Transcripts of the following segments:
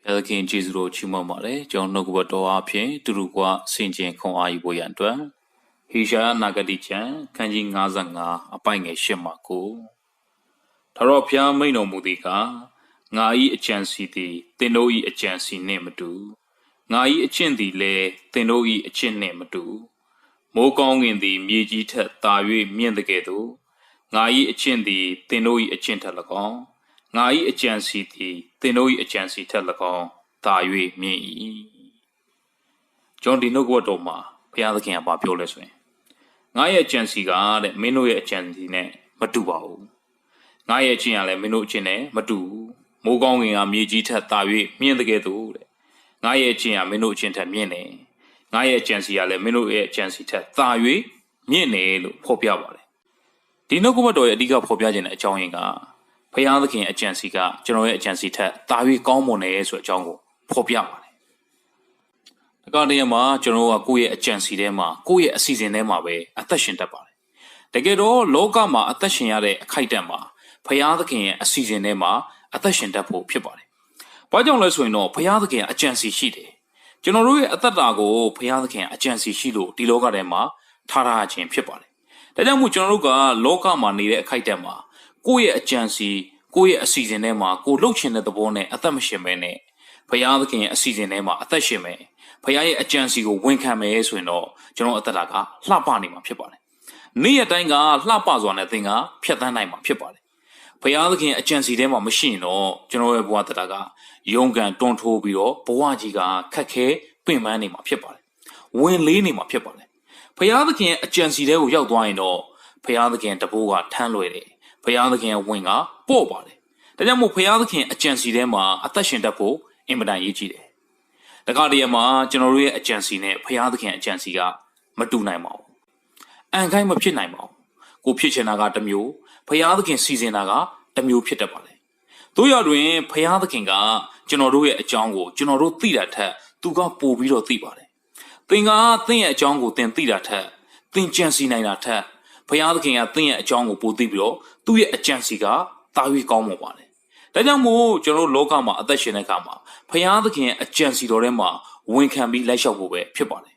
ဘုရားသခင်ကျေးဇူးတော်ချီးမွမ်းပါတယ်ကျွန်တော်နှုတ်ကပတ်တော်အဖြစ်တူတူကဆင်ခြင်ခွန်အားယူဖို့ရန်အတွက်ဟေရှာယနာဂတိကျမ်းခန်းကြီး55အပိုင်ငယ်8မှာကိုထာဝရဘုရားမိန့်တော်မူသည်ကငါ၏အကြံစီသည်သင်တို့၏အကြံစီနှင့်မတူငါ၏အကျင့်သည်လည်းသင်တို့၏အကျင့်နှင့်မတူမိုးကောင်းကင်သည်မြေကြီးထက်သာ၍မြင့်တဲ့ကဲ့သို့ငါ၏အကျင့်သည်သင်တို့၏အကျင့်ထက်၎င်းငါ၏အကြံစီသည်သင်တို့၏အကြံစီထက်၎င်းသာ၍မြင့်၏ကျွန်ဒီနှုတ်ကပတ်တော်မှာဘုရားသခင်ကပြောလဲဆိုရင်ငါရဲ့အကြံစီကတဲ့မင်းတို့ရဲ့အကြံစီနဲ့မတူပါဘူးငါရဲ့အကျင့်ကလည်းမင်းတို့အကျင့်နဲ့မတူမိုးကောင်းကင်ကမြေကြီးထက်သာ၍မြင့်တဲ့ကဲ့သို့တဲ့ငါရဲ့အကျင့်ကမင်းတို့အကျင့်ထက်မြင့်တယ်ငါရဲ့အကြံစီကလည်းမင်းတို့ရဲ့အကြံစီထက်သာ၍မြင့်တယ်လို့ဖော်ပြပါတယ်ဒီနှုတ်ကပတ်တော်ရဲ့အဓိကဖော်ပြခြင်းတဲ့အကြောင်းရင်းကဘုရားသခင်အကြံစီကကျွန်တော်ရဲ့အကြံစီထက်သာ၍ကောင်းမွန်တယ်ဆိုတဲ့အကြောင်းကိုဖော်ပြပါတယ်။ဒီကနေ့မှာကျွန်တော်ကကိုယ့်ရဲ့အကြံစီထဲမှာကိုယ့်ရဲ့အစီအစဉ်ထဲမှာပဲအသက်ရှင်တတ်ပါတယ်။တကယ်တော့လောကမှာအသက်ရှင်ရတဲ့အခိုက်အတန့်မှာဘုရားသခင်ရဲ့အစီအစဉ်ထဲမှာအသက်ရှင်တတ်ဖို့ဖြစ်ပါတယ်။ဘာကြောင့်လဲဆိုရင်တော့ဘုရားသခင်အကြံစီရှိတယ်။ကျွန်တော်တို့ရဲ့အသက်တာကိုဘုရားသခင်အကြံစီရှိလို့ဒီလောကထဲမှာထားထားခြင်းဖြစ်ပါတယ်။ဒါကြောင့်မို့ကျွန်တော်တို့ကလောကမှာနေတဲ့အခိုက်အတန့်မှာကိုယ့်ရဲ့အကြံစီကိုယ့်ရဲ့အစီအစဉ်ထဲမှာကိုလှုပ်ချင်တဲ့သဘောနဲ့အသက်မရှင်ပဲနဲ့ဘုရားသခင်ရဲ့အစီအစဉ်ထဲမှာအသက်ရှင်မယ်ဘုရားရဲ့အကြံစီကိုဝန်ခံမယ်ဆိုရင်တော့ကျွန်တော်အသက်တာကလှပနေမှာဖြစ်ပါတယ်နေ့ရက်တိုင်းကလှပစွာနဲ့သင်ကဖြတ်သန်းနိုင်မှာဖြစ်ပါတယ်ဘုရားသခင်အကြံစီထဲမှာမရှိရင်တော့ကျွန်တော်ရဲ့ဘဝသက်တာကယုံကန်တွန်းထိုးပြီးတော့ဘဝကြီးကခက်ခဲပင်ပန်းနေမှာဖြစ်ပါတယ်ဝင်လေးနေမှာဖြစ်ပါတယ်ဘုရားသခင်အကြံစီထဲကိုရောက်သွားရင်တော့ဘုရားသခင်တဘိုးကထမ်းလွယ်တယ်ဘုရားသခင်ရဲ့ဝင်ကပေါ့ပါတယ်ဒါကြောင့်မို့ဘုရားသခင်အကြံစီထဲမှာအသက်ရှင်တတ်ဖို့အင်မတန်ရေးကြီးတယ်တခါတည်းမှာကျွန်တော်တို့ရဲ့အကြံစီနဲ့ဘုရားသခင်အကြံစီကမတူနိုင်ပါဘူးအန်ခိုင်းမဖြစ်နိုင်ပါဘူးကိုဖြစ်ချင်တာကတစ်မျိုးဘုရားသခင်စီစဉ်တာကတစ်မျိုးဖြစ်တတ်ပါတယ်တို့ရတွင်ဘုရားသခင်ကကျွန်တော်တို့ရဲ့အကြောင်းကိုကျွန်တော်တို့သိတာထက်သူကပိုပြီးတော့သိပါတယ်သင်ကသင်ရဲ့အကြောင်းကိုသင်သိတာထက်သင်ကြံစီနိုင်တာထက်ဘုရားသခင်ကသင်ရဲ့အကြောင်းကိုပိုသိပြီးတော့သူ့ရဲ့အကြံစီကတာ၍ကောင်းမှာပါတယ်ဒါကြောင့်မို့ကျွန်တော်တို့လောကမှာအသက်ရှင်တဲ့အခါမှာဘုရားသခင်အကြံစီတော်ထဲမှာဝန်ခံပြီးလိုက်လျှောက်ဖို့ပဲဖြစ်ပါတယ်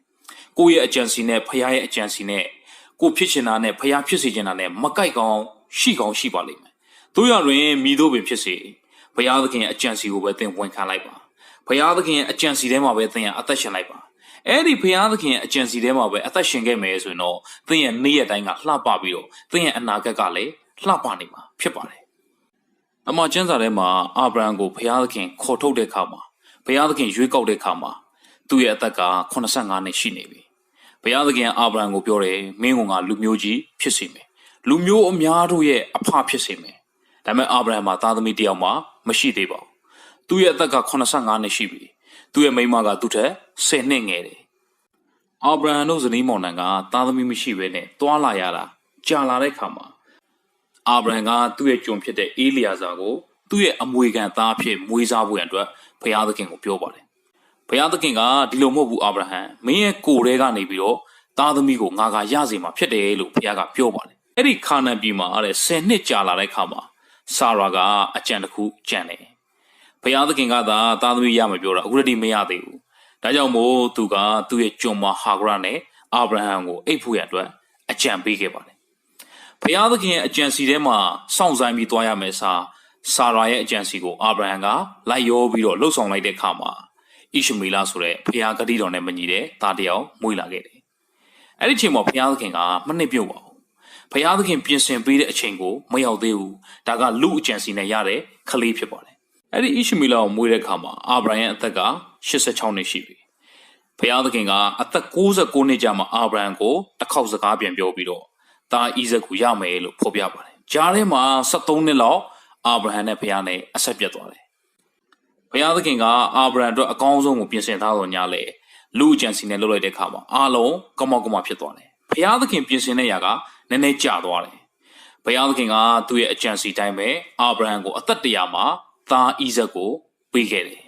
ကိုယ့်ရဲ့အကြံစီနဲ့ဘုရားရဲ့အကြံစီနဲ့ကိုဖြစ်ချင်တာနဲ့ဘုရားဖြစ်စေချင်တာနဲ့မကိုက်ကောင်းရှိပါလိမ့်မယ်တို့ရတွင်မိတို့ပင်ဖြစ်စေဘုရားသခင်အကြံစီကိုပဲသင်ဝန်ခံလိုက်ပါဘုရားသခင်အကြံစီထဲမှာပဲသင်အသက်ရှင်လိုက်ပါအဲ့ဒီဘုရားသခင်အကြံစီထဲမှာပဲအသက်ရှင်ခဲ့မယ်ဆိုရင်တော့သင်ရဲ့နေ့ရက်တိုင်းကလှပပြီးတော့သင်ရဲ့အနာဂတ်ကလည်းလှပနေမှာဖြစ်ပါတယ်အမှကျမ်းစာထဲမှာအာဗြဟံကိုဘုရားသခင်ခေါ်ထုတ်တဲ့အခါမှာဘုရားသခင်ရွေးကောက်တဲ့အခါမှာသူ့ရဲ့အသက်က85နှစ်ရှိနေပြီဘုရားသခင်အာဗြဟံကိုပြောတယ်မင်းကလူမျိုးကြီးဖြစ်စေမယ်လူမျိုးအများတို့ရဲ့အဖဖြစ်စေမယ်ဒါပေမဲ့အာဗြဟံမှာသားသမီးတယောက်မှမရှိသေးပါဘူးသူ့ရဲ့အသက်က85နှစ်ရှိပြီသူ့ရဲ့မိန်းမကသူ့ထက်10နှစ်ငယ်တယ်အာဗြဟံတို့ဇနီးမောင်နှံကသားသမီးမရှိဘဲနဲ့တွာလာရတာကြာလာတဲ့အခါမှာအာဗြဟံကသူ့ရဲ့ကျွန်ဖြစ်တဲ့အေလီယာဇာကိုသူ့ရဲ့အမွေခံသားဖြစ်မွေးစားဖို့ရန်အတွက်ဘုရားသခင်ကိုပြောပါတယ်ဘုရားသခင်ကဒီလိုမဟုတ်ဘူးအာဗြဟံမင်းရဲ့ကိုယ်ထဲကနေပြီးတော့သားသမီးကိုငါကရစေမှာဖြစ်တယ်လို့ဘုရားကပြောပါတယ်အဲ့ဒီခါနန်ပြည်မှာတဲ့10နှစ်ကြာလာတဲ့အခါမှာဆာရာကအကြံတစ်ခုကြံတယ်ဘုရားသခင်ကသာသားသမီးရမယ်ပြောတာအခုတည်းမရသေးဘူးဒါကြောင့်မို့သူကသူ့ရဲ့ကျွန်မဟာဂရနဲ့အာဗြဟံကိုအိပ်ဖို့ရအတွက်အကြံပေးခဲ့ပါတယ်ဘုရားသခင်ရဲ့အကြံစီထဲမှာစောင့်ဆိုင်ပြီးသွားရမယ်ဆာရာရဲ့အကြံစီကိုအာဗြဟံကလိုက်ရောပြီးတော့လှုပ်ဆောင်လိုက်တဲ့အခါမှာဣရှမေလဆိုတဲ့ဘုရားဂတိတော်နဲ့မညီတဲ့သားတစ်ယောက်မွေးလာခဲ့တယ်။အဲ့ဒီချိန်မှာဘုရားသခင်ကမနှစ်ပြုတ်ပါဘူး။ဘုရားသခင်ပြင်ဆင်ပေးတဲ့အချိန်ကိုမရောက်သေးဘူး။ဒါကလူအကြံစီနဲ့ရတဲ့ခလေးဖြစ်ပါတယ်။အဲ့ဒီဣရှမေလကိုမွေးတဲ့အခါမှာအာဗြဟံရဲ့အသက်က86နှစ်ရှိပြီ။ဘုရားသခင်ကအသက်69နှစ်ကြာမှအာဗြဟံကိုတစ်ခေါက်စကားပြန်ပြောပြီးတော့သားဣဇက်ကိုရမယ်လို့ဖော်ပြပါတယ်။ကြားထဲမှာ73နှစ်လောက်အာဗြဟံနဲ့ဘုရားနဲ့အဆက်ပြတ်သွားတယ်။ဘုရားသခင်ကအာဗြဟံအတွက်အကောင်းဆုံးကိုပြင်ဆင်ထားတော်ညာလေလူအကြံစီနဲ့လုပ်လိုက်တဲ့အခါမှာအားလုံးကမောက်ကမဖြစ်သွားတယ်။ဘုရားသခင်ပြင်ဆင်တဲ့ຢာကနည်းနည်းကျသွားတယ်။ဘုရားသခင်ကသူ့ရဲ့အကြံစီတိုင်းပဲအာဗြဟံကိုအသက်100မှာသားဣဇက်ကိုပေးခဲ့တယ်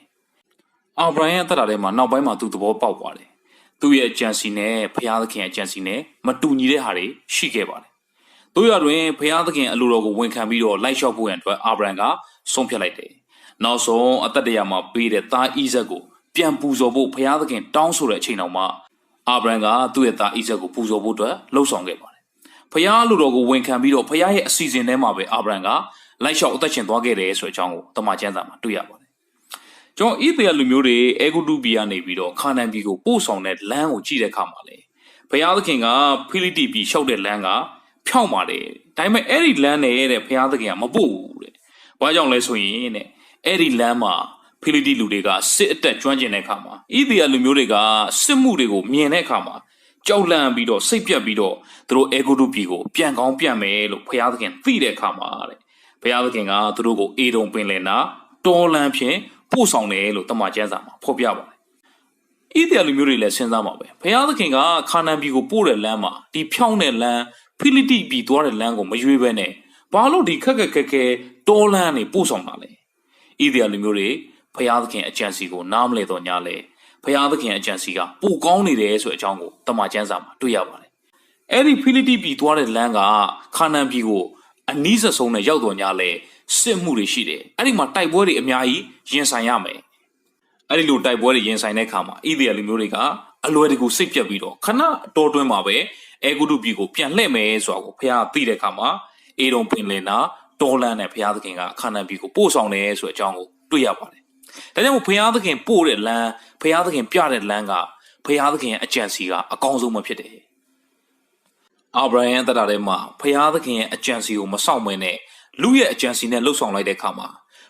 ။အာဗြဟံရဲ့အသက်တာထဲမှာနောက်ပိုင်းမှာသူသဘောပေါက်သွားတယ်။သူ့ရဲ့အကြံစီနဲ့ဘုရားသခင်ရဲ့အကြံစီနဲ့မတူညီတဲ့ဟာတွေရှိခဲ့ပါတယ်။တို့ရတွင်ဘုရားသခင်အလိုတော်ကိုဝန်ခံပြီးတော့လိုက်လျှောက်ဖို့ရန်အတွက်အာဗြဟံကဆုံးဖြတ်လိုက်တယ် နောက်ဆုံးအသက်တရာမှာပေးတဲ့သားဣဇက်ကိုပြန်ပူဇော်ဖို့ဘုရားသခင်တောင်းဆိုတဲ့အချိန်တော်မှာအာဗြဟံကသူ့ရဲ့သားဣဇက်ကိုပူဇော်ဖို့အတွက်လှုံ့ဆော်ခဲ့ပါတယ်။ဘုရားလူတော်ကိုဝန်ခံပြီးတော့ဘုရားရဲ့အစီအစဉ်ထဲမှာပဲအာဗြဟံကလိုက်လျှောက်အသက်ရှင်သွားခဲ့တယ်ဆိုတဲ့အကြောင်းကိုတမန်ကျမ်းစာမှာတွေ့ရပါတယ်။ကျွန်တော်ဣသရေလလူမျိုးတွေအေဂုတုပြည်ကနေပြီးတော့ခါနန်ပြည်ကိုပို့ဆောင်တဲ့လမ်းကိုကြည့်တဲ့အခါမှာလေဘုရားသခင်ကဖိလိတိပြည်လျှောက်တဲ့လမ်းကဖြောင့်ပါတယ်။ဒါပေမဲ့အဲ့ဒီလမ်းနဲ့တဲ့ဘုရားသခင်ကမပို့ဘူးတဲ့။ဘာကြောင့်လဲဆိုရင်တဲ့အဲ့ဒီလမ်းမှာဖိလိတိလူတွေကစစ်အတက်ကျွမ်းကျင်တဲ့အခါမှာဣသရေလလူမျိုးတွေကစစ်မှုတွေကိုမြင်တဲ့အခါမှာကြောက်လန့်ပြီးတော့စိတ်ပြတ်ပြီးတော့သူတို့အေဂုတုပြည်ကိုပြန်ကောင်းပြန်မယ်လို့ဘုရားသခင်သိတဲ့အခါမှာတဲ့ဘုရားသခင်ကသူတို့ကိုအေဒုံပင်လယ်နာတောလမ်းဖြင့်ပို့ဆောင်တယ်လို့တမန်ကျမ်းစာမှာဖော်ပြပါတယ်။ဣသရေလလူမျိုးတွေလည်းစဉ်းစားမှာပဲဘုရားသခင်ကခါနန်ပြည်ကိုပို့တဲ့လမ်းမှာဒီဖြောင်းတဲ့လမ်းဖိလိတိပြည်သွားတဲ့လမ်းကိုမရွေးဘဲနဲ့ဘာလို့ဒီခက်ခဲတောလမ်းနေပို့ဆောင်တာလဲ။ဣသရေလလူမျိုးတွေဘုရားသခင်အကြံစီကိုနားမလည်တော့ညာလဲဘုရားသခင်အကြံစီကပိုကောင်းနေတယ်ဆိုတဲ့အကြောင်းကိုတမန်ကျမ်းစာမှာတွေ့ရပါတယ်။အဲ့ဒီဖိလိတိပြည်သွားတဲ့လမ်းကခါနန်ပြည်ကိုအနီးဆုံးနဲ့ရောက်တော့ညာလဲစစ်မှုတွေရှိတယ်။အဲ့ဒီမှာတိုက်ပွဲတွေအများကြီးရင်ဆိုင်ရမယ်။အဲ့ဒီလိုတိုက်ပွဲတွေရင်ဆိုင်တဲ့အခါမှာဣသရေလလူမျိုးတွေကအလွယ်တကူစိတ်ပြတ်ပြီးတော့ခဏတော်တွင်းမှာပဲအေဂုတုပြည်ကိုပြန်လှည့်မယ်ဆိုတာကိုဘုရားသိတဲ့အခါမှာအေဒုံပင်လယ်နာတောလမ်းနဲ့ဘုရားသခင်ကခါနန်ပြည်ကိုပို့ဆောင်တယ်ဆိုတဲ့အကြောင်းကိုတွေ့ရပါတယ်။ဒါကြောင့်ဘုရားသခင်ပို့တဲ့လမ်းဘုရားသခင်ပြတဲ့လမ်းကဘုရားသခင်ရဲ့အကြံစီကအကောင်းဆုံးပဲဖြစ်တယ်။အာဗြဟံရဲ့တရားထဲမှာဘုရားသခင်ရဲ့အကြံစီကိုမဆောင်မနဲ့လူရဲ့အကြံစီနဲ့လှုပ်ဆောင်လိုက်တဲ့အခါမှာ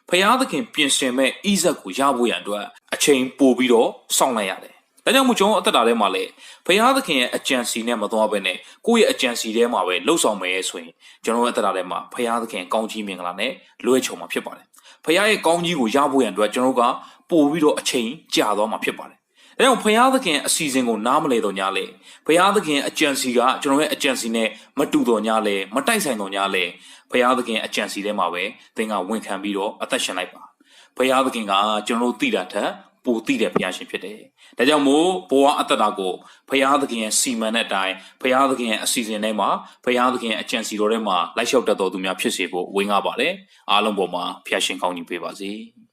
ဘုရားသခင်ပြင်ဆင်မဲ့ဣဇက်ကိုရဖို့ရန်အတွက်အချိန်ပိုပြီးတော့စောင့်လိုက်ရတယ်။ဒါကြောင့်မို့ကျွန်တော်အသက်တာထဲမှာလည်းဘုရားသခင်ရဲ့အကြံစီနဲ့မသွားဘဲနဲ့ကိုယ့်ရဲ့အကြံစီထဲမှာပဲလှုပ်ဆောင်မယ်ဆိုရင်ကျွန်တော်ရဲ့အသက်တာထဲမှာဘုရားသခင်ကောင်းကြီးမင်္ဂလာနဲ့လွှဲချုံမှာဖြစ်ပါတယ်။ဘုရားရဲ့ကောင်းကြီးကိုရဖို့ရန်အတွက်ကျွန်တော်ကပို့ပြီးတော့အချိန်ကြာသွားမှာဖြစ်ပါတယ်။ဒါကြောင့်ဘုရားသခင်အစီအစဉ်ကိုနားမလည်တော့ညာလေဘုရားသခင်အကြံစီကကျွန်တော်ရဲ့အကြံစီနဲ့မတူတော့ညာလေမတိုက်ဆိုင်တော့ညာလေဘုရားသခင်အကြံစီထဲမှာပဲသင်ကဝန်ခံပြီးတော့အသက်ရှင်လိုက်ပါဘုရားသခင်ကကျွန်တော်တို့သိတာထက်ပိုသိတဲ့ဘုရားရှင်ဖြစ်တယ်။ဒါကြောင့်မို့ဘဝအတ္တတာကိုဘုရားသခင်ရဲ့စီမံတဲ့အတိုင်းဘုရားသခင်ရဲ့အစီအစဉ်ထဲမှာဘုရားသခင်ရဲ့အကြံစီတော်ထဲမှာလိုက်လျှောက်တတ်တော်သူများဖြစ်စေဖို့ဝေငှပါတယ်။အားလုံးပေါ်မှာဘုရားရှင်ကောင်းကြီးပေးပါစေ။